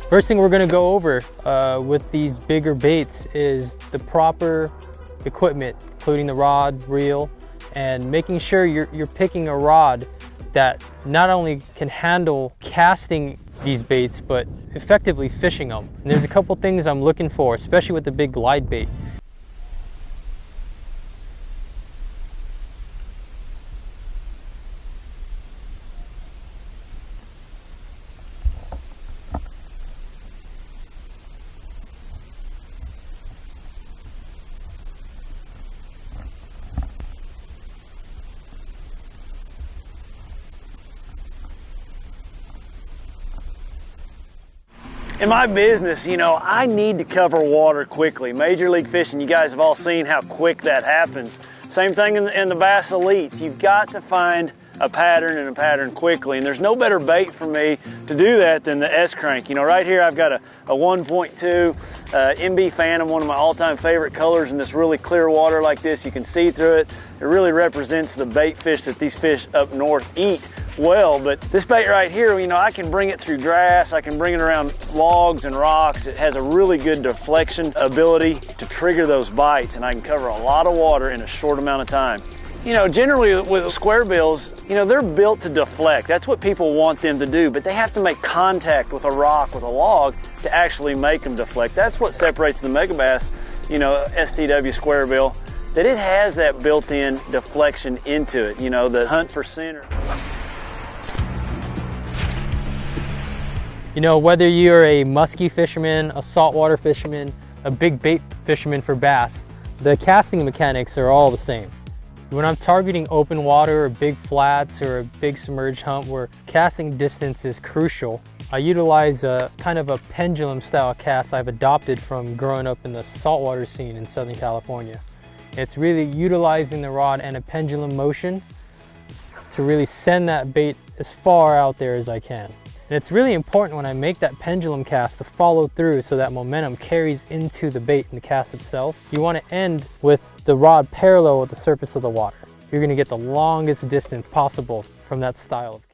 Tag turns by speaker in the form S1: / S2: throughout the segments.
S1: First thing we're going to go over with these bigger baits is the proper equipment, including the rod, reel, and making sure you're picking a rod that not only can handle casting these baits, but effectively fishing them. And there's a couple things I'm looking for, especially with the big glide bait.
S2: In my business, you know, I need to cover water quickly. Major league fishing, you guys have all seen how quick that happens. Same thing in the bass elites. You've got to find a pattern and a pattern quickly, and there's no better bait for me to do that than the S-Crank. You know, right here I've got a 1.2 MB Phantom, one of my all-time favorite colors in this really clear water like this. You can see through it. It really represents the bait fish that these fish up north eat well. But this bait right here, you know, I can bring it through grass, I can bring it around logs and rocks. It has a really good deflection ability to trigger those bites, and I can cover a lot of water in a short amount of time. You know, generally with square bills, you know, they're built to deflect. That's what people want them to do, but they have to make contact with a rock, with a log, to actually make them deflect. That's what separates the MegaBass, you know, STW square bill, that it has that built-in deflection into it, you know, the hunt for center.
S1: You know, whether you're a musky fisherman, a saltwater fisherman, a big bait fisherman for bass, the casting mechanics are all the same. When I'm targeting open water or big flats or a big submerged hump where casting distance is crucial, I utilize a kind of a pendulum style cast I've adopted from growing up in the saltwater scene in Southern California. It's really utilizing the rod and a pendulum motion to really send that bait as far out there as I can. And it's really important when I make that pendulum cast to follow through so that momentum carries into the bait and the cast itself. You want to end with the rod parallel with the surface of the water. You're going to get the longest distance possible from that style of cast.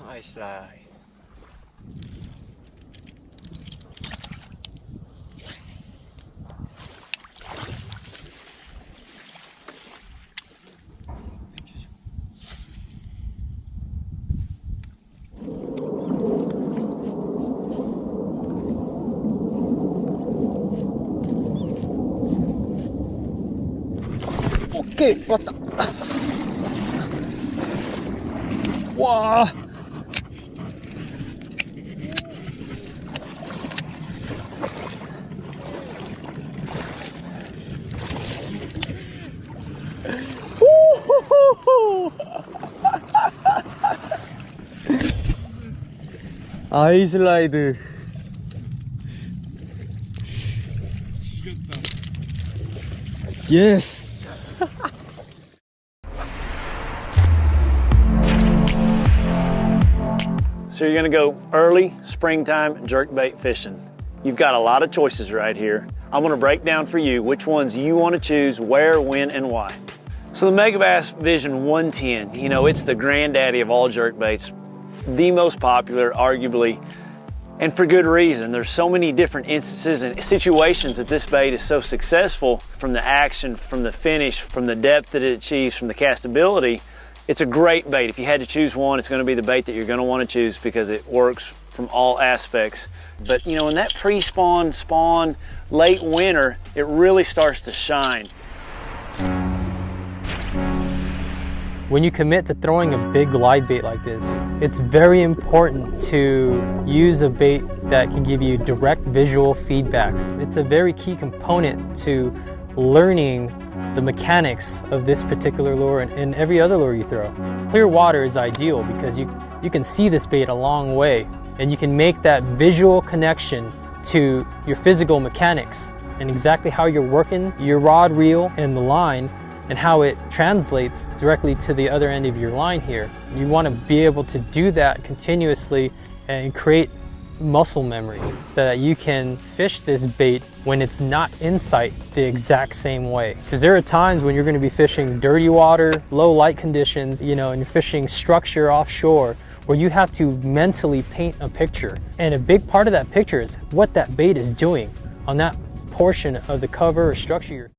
S3: Nice slide. Okay, what the? Wow. 아이슬라이드. 예스.
S2: So you're gonna go early springtime jerkbait fishing. You've got a lot of choices right here. I'm gonna break down for you which ones you wanna choose, where, when, and why. So the MegaBass Vision 110, you know, it's the granddaddy of all jerkbaits, the most popular, arguably, and for good reason. There's so many different instances and situations that this bait is so successful, from the action, from the finish, from the depth that it achieves, from the castability. It's a great bait. If you had to choose one, it's going to be the bait that you're going to want to choose because it works from all aspects. But you know, in that pre-spawn, spawn, late winter, it really starts to shine.
S1: When you commit to throwing a big glide bait like this, it's very important to use a bait that can give you direct visual feedback. It's a very key component to learning the mechanics of this particular lure and every other lure you throw. Clear water is ideal because you can see this bait a long way. and you can make that visual connection to your physical mechanics and exactly how you're working your rod, reel, and the line, and how it translates directly to the other end of your line here. You want to be able to do that continuously and create muscle memory so that you can fish this bait when it's not in sight the exact same way. Because there are times when you're going to be fishing dirty water, low light conditions, and you're fishing structure offshore, where you have to mentally paint a picture. And a big part of that picture is what that bait is doing on that portion of the cover or structure you're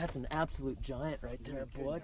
S4: That's an absolute giant right there, bud.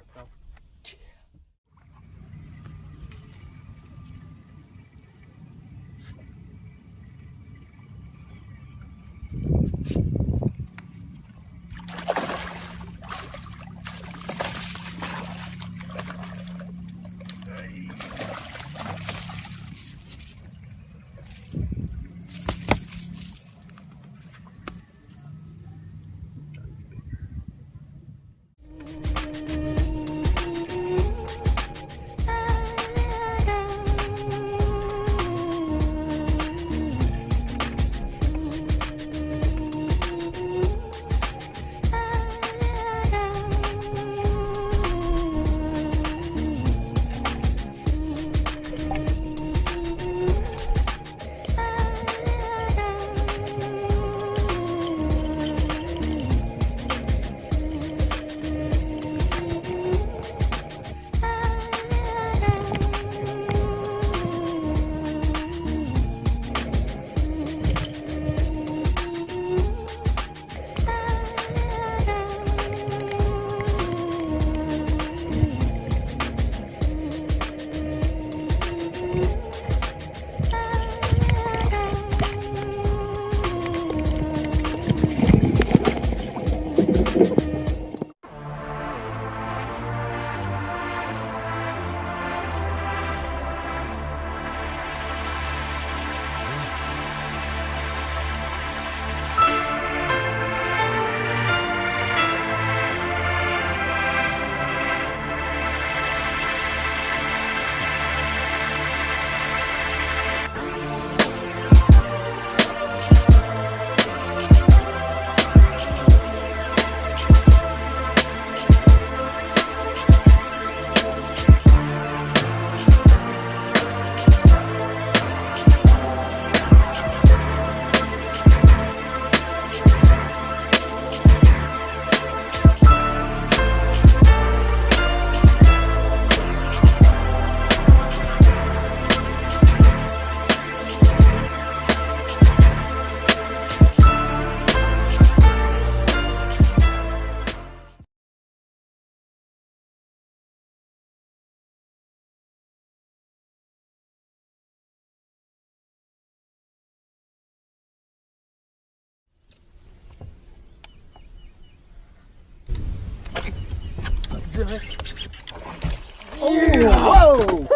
S4: Whoa!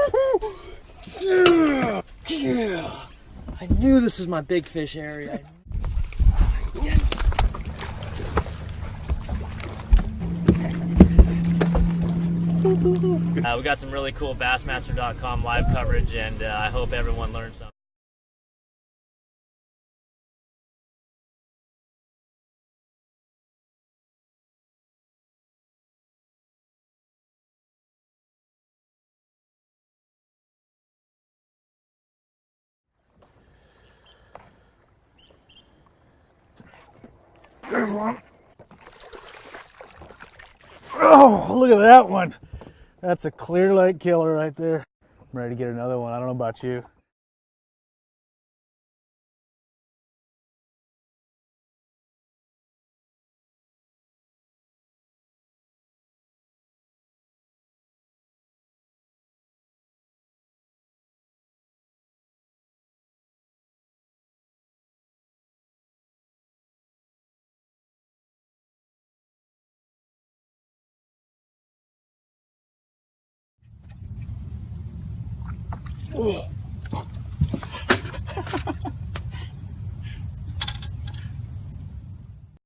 S4: I knew this was my big fish area. Yes!
S5: We got some really cool Bassmaster.com live coverage, and I hope everyone learned something.
S6: There's one. Oh, look at that one. That's a clear lake killer right there. I'm ready to get another one. I don't know about you.